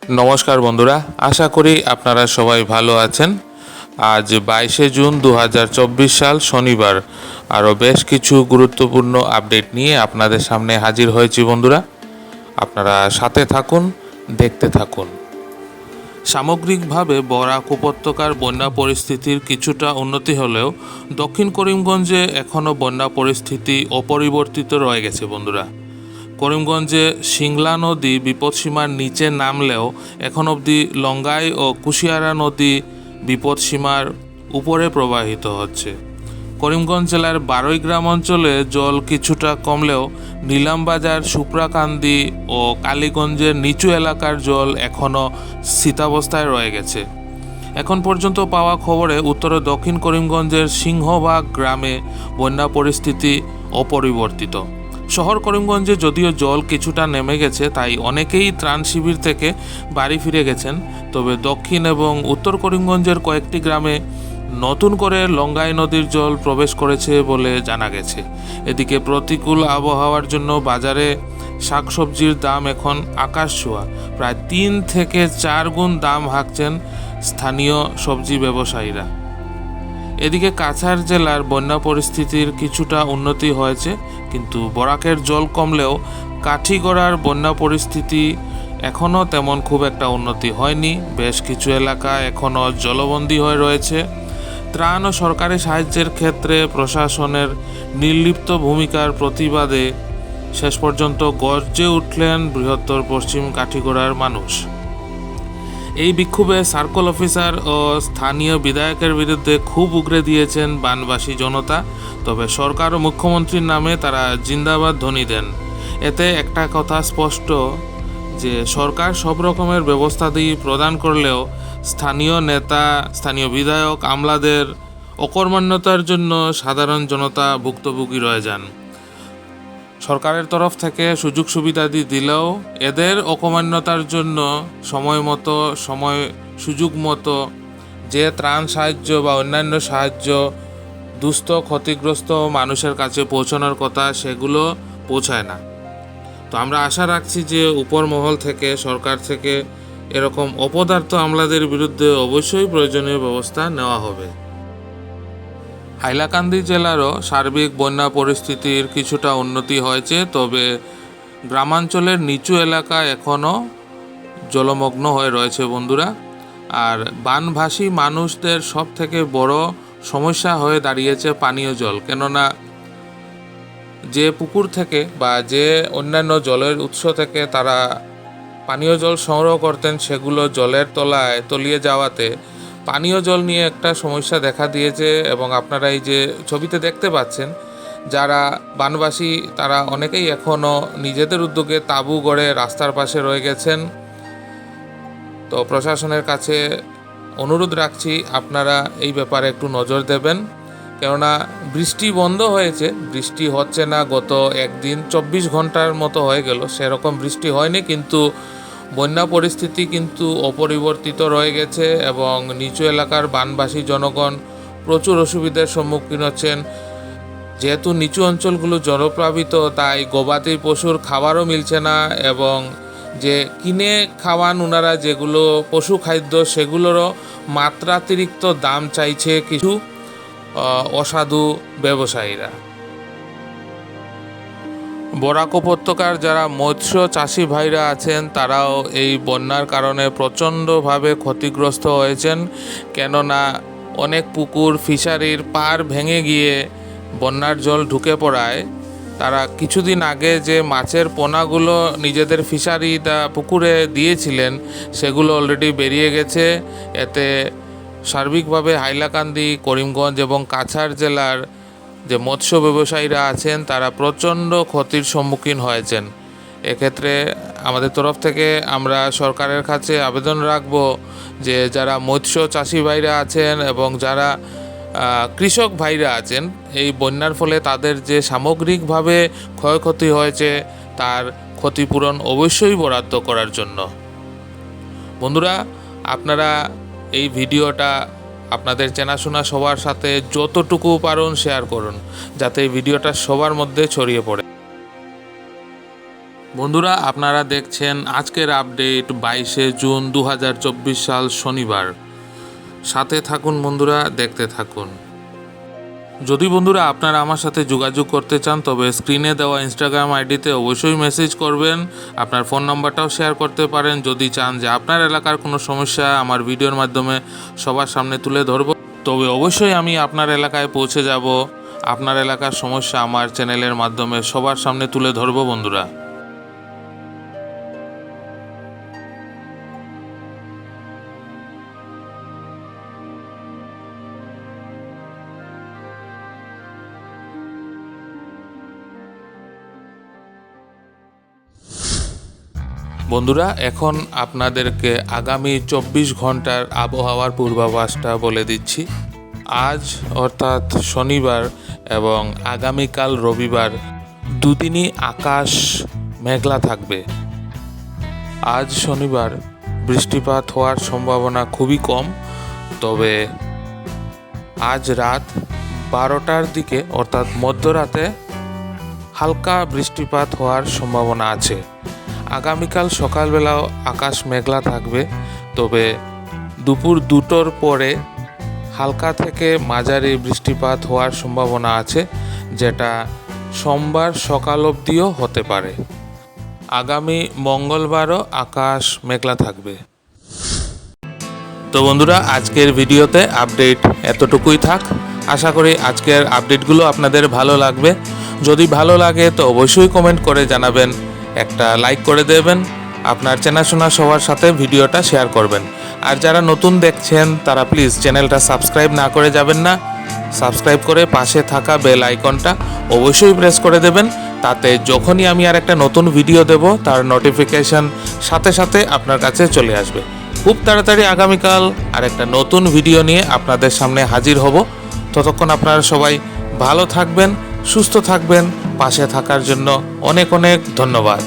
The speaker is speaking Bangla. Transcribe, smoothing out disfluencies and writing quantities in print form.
নমস্কার বন্ধুরা, আশা করি আপনারা সবাই ভালো আছেন। আজ 22শে জুন 2024 সাল শনিবার। আরও বেশ কিছু গুরুত্বপূর্ণ আপডেট নিয়ে আপনাদের সামনে হাজির হয়েছি বন্ধুরা। আপনারা সাথে থাকুন, দেখতে থাকুন। সামগ্রিকভাবে বরাক উপত্যকার বন্যা পরিস্থিতির কিছুটা উন্নতি হলেও দক্ষিণ করিমগঞ্জে এখনও বন্যা পরিস্থিতি অপরিবর্তিত রয়ে গেছে বন্ধুরা। করিমগঞ্জে সিংলা নদী বিপদসীমার নিচে নামলেও এখন অবধি লঙ্গাই ও কুশিয়ারা নদী বিপদসীমার উপরে প্রবাহিত হচ্ছে। করিমগঞ্জ জেলার বারৈগ্রাম অঞ্চলে জল কিছুটা কমলেও নিলামবাজার, সুপ্রাকান্দি ও কালীগঞ্জের নিচু এলাকার জল এখনও স্থিতাবস্থায় রয়ে গেছে। এখন পর্যন্ত পাওয়া খবরে উত্তর ও দক্ষিণ করিমগঞ্জের সিংহভাগ গ্রামে বন্যা পরিস্থিতি অপরিবর্তিত। শহর করিমগঞ্জে যদিও জল কিছুটা নেমে গেছে, তাই অনেকেই ত্রাণ শিবির থেকে বাড়ি ফিরে গেছেন। তবে দক্ষিণ এবং উত্তর করিমগঞ্জের কয়েকটি গ্রামে নতুন করে লঙ্গাই নদীর জল প্রবেশ করেছে বলে জানা গেছে। এদিকে প্রতিকূল আবহাওয়ার জন্য বাজারে শাকসবজির দাম এখন আকাশ ছোঁয়া। প্রায় 3 থেকে 4 গুণ দাম হাঁকছেন স্থানীয় সবজি ব্যবসায়ীরা। এদিকে কাছাড় জেলার বন্যা পরিস্থিতির কিছুটা উন্নতি হয়েছে, কিন্তু বরাকের জল কমলেও কাঠিগড়ার বন্যা পরিস্থিতি এখনও তেমন খুব একটা উন্নতি হয়নি। বেশ কিছু এলাকা এখনও জলবন্দী হয়ে রয়েছে। ত্রাণ ও সরকারি সাহায্যের ক্ষেত্রে প্রশাসনের নির্লিপ্ত ভূমিকার প্রতিবাদে শেষ পর্যন্ত গর্জে উঠলেন বৃহত্তর পশ্চিম কাঠিগড়ার মানুষ। এই বিক্ষোভে সার্কেল অফিসার ও স্থানীয় বিধায়কের বিরুদ্ধে খুব উগরে দিয়েছেন বানবাসী জনতা। তবে সরকার ও মুখ্যমন্ত্রীর নামে তারা জিন্দাবাদ ধ্বনি দেন। এতে একটা কথা স্পষ্ট যে সরকার সব রকমের ব্যবস্থা দিয়ে প্রদান করলেও স্থানীয় নেতা, স্থানীয় বিধায়ক, আমলাদের অকর্মণ্যতার জন্য সাধারণ জনতা ভুক্তভোগী রয়ে যান। সরকারের তরফ থেকে সুযোগ সুবিধাদি দিলেও এদের অকর্মণ্যতার জন্য সময় সুযোগ মতো যে ত্রাণ সাহায্য বা অন্যান্য সাহায্য দুস্থ ক্ষতিগ্রস্ত মানুষের কাছে পৌঁছানোর কথা সেগুলো পৌঁছায় না। তো আমরা আশা রাখছি যে উপর মহল থেকে, সরকার থেকে এরকম অপদার্থ আমলাদের বিরুদ্ধে অবশ্যই প্রয়োজনীয় ব্যবস্থা নেওয়া হবে। হাইলাকান্দি জেলারও সার্বিক বন্যা পরিস্থিতির কিছুটা উন্নতি হয়েছে, তবে গ্রামাঞ্চলের নিচু এলাকা এখনও জলমগ্ন হয়ে রয়েছে বন্ধুরা। আর বানভাসী মানুষদের সব থেকে বড় সমস্যা হয়ে দাঁড়িয়েছে পানীয় জল। কেননা যে পুকুর থেকে বা যে অন্যান্য জলের উৎস থেকে তারা পানীয় জল সংগ্রহ করতেন, সেগুলো জলের তলায় তলিয়ে যাওয়াতে পানীয় জল নিয়ে একটা সমস্যা দেখা দিয়েছে। এবং আপনারা এই যে ছবিতে দেখতে পাচ্ছেন, যারা বানবাসী তারা অনেকেই এখনও নিজেদের উদ্যোগে তাঁবু গড়ে রাস্তার পাশে রয়ে গেছেন। তো প্রশাসনের কাছে অনুরোধ রাখছি, আপনারা এই ব্যাপারে একটু নজর দেবেন। কেননা বৃষ্টি বন্ধ হয়েছে, বৃষ্টি হচ্ছে না। গত একদিন 24 ঘন্টার মতো হয়ে গেল, সেরকম বৃষ্টি হয়নি, কিন্তু বন্যা পরিস্থিতি কিন্তু অপরিবর্তিত রয়ে গেছে এবং নিচু এলাকার বানবাসী জনগণ প্রচুর অসুবিধার সম্মুখীন হচ্ছেন। যেহেতু নিচু অঞ্চলগুলো জলপ্লাবিত, তাই গবাদি পশুর খাবারও মিলছে না এবং যে কিনে খাওয়ান ওনারা যেগুলো পশু খাদ্য, সেগুলোরও মাত্রাতিরিক্ত দাম চাইছে কিছু অসাধু ব্যবসায়ীরা। বরাক উপত্যকার যারা মৎস্য চাষি ভাইরা আছেন, তারাও এই বন্যার কারণে প্রচণ্ডভাবে ক্ষতিগ্রস্ত হয়েছেন। কেননা অনেক পুকুর, ফিশারির পাড় ভেঙে গিয়ে বন্যার জল ঢুকে পড়ায় তারা কিছুদিন আগে যে মাছের পোনাগুলো নিজেদের ফিশারিটা পুকুরে দিয়েছিলেন, সেগুলো অলরেডি বেরিয়ে গেছে। এতে সার্বিকভাবে হাইলাকান্দি, করিমগঞ্জ এবং কাছাড় জেলার যে মৎস্য ব্যবসায়ীরা আছেন তারা প্রচণ্ড ক্ষতির সম্মুখীন হয়েছেন। এক্ষেত্রে আমাদের তরফ থেকে আমরা সরকারের কাছে আবেদন রাখব যে যারা মৎস্য চাষি ভাইরা আছেন এবং যারা কৃষক ভাইরা আছেন, এই বন্যার ফলে তাদের যে সামগ্রিকভাবে ক্ষয়ক্ষতি হয়েছে তার ক্ষতিপূরণ অবশ্যই বরাদ্দ করার জন্য। বন্ধুরা, আপনারা এই ভিডিওটা আপনাদের চেনাশোনা সবার সাথে যতটুকু পারুন শেয়ার করুন, যাতে এই ভিডিওটা সবার মধ্যে ছড়িয়ে পড়ে। বন্ধুরা, আপনারা দেখছেন আজকের আপডেট 22শে জুন 2024 সাল শনিবার। সাথে থাকুন বন্ধুরা, দেখতে থাকুন। যদি বন্ধুরা আপনারা আমার সাথে যোগাযোগ করতে চান তবে স্ক্রিনে দেওয়া ইনস্টাগ্রাম আইডিতে অবশ্যই মেসেজ করবেন। আপনার ফোন নাম্বারটাও শেয়ার করতে পারেন যদি চান যে আপনার এলাকার কোনো সমস্যা আমার ভিডিওর মাধ্যমে সবার সামনে তুলে ধরব, তবে অবশ্যই আমি আপনার এলাকায় পৌঁছে যাব। আপনার এলাকার সমস্যা আমার চ্যানেলের মাধ্যমে সবার সামনে তুলে ধরব বন্ধুরা। বন্ধুরা, এখন আপনাদেরকে আগামী 24 ঘন্টার আবহাওয়ার পূর্বাভাসটা বলে দিচ্ছি। আজ অর্থাৎ শনিবার এবং আগামীকাল রবিবার দুদিনই আকাশ মেঘলা থাকবে। আজ শনিবার বৃষ্টিপাত হওয়ার সম্ভাবনা খুবই কম, তবে আজ রাত 12টার দিকে অর্থাৎ মধ্যরাতে হালকা বৃষ্টিপাত হওয়ার সম্ভাবনা আছে। আগামীকাল সকালবেলাও আকাশ মেঘলা থাকবে, তবে দুপুর 2টোর পরে হালকা থেকে মাঝারি বৃষ্টিপাত হওয়ার সম্ভাবনা আছে, যেটা সোমবার সকাল অবধিও হতে পারে। আগামী মঙ্গলবারও আকাশ মেঘলা থাকবে। তো বন্ধুরা, আজকের ভিডিওতে আপডেট এতটুকুই থাক। আশা করি আজকের আপডেটগুলো আপনাদের ভালো লাগবে। যদি ভালো লাগে তো অবশ্যই কমেন্ট করে জানাবেন, একটা লাইক করে দেবেন, আপনার চেনাশোনা সবার সাথে ভিডিওটা শেয়ার করবেন। আর যারা নতুন দেখছেন তারা প্লিজ চ্যানেলটা সাবস্ক্রাইব না করে যাবেন না। সাবস্ক্রাইব করে পাশে থাকা বেল আইকনটা অবশ্যই প্রেস করে দেবেন, তাতে যখনই আমি আর একটা নতুন ভিডিও দেব তার নোটিফিকেশন সাথে সাথে আপনার কাছে চলে আসবে। খুব তাড়াতাড়ি আগামীকাল আর একটা নতুন ভিডিও নিয়ে আপনাদের সামনে হাজির হব। ততক্ষণ আপনারা সবাই ভালো থাকবেন, সুস্থ থাকবেন। পাশে থাকার জন্য অনেক অনেক ধন্যবাদ।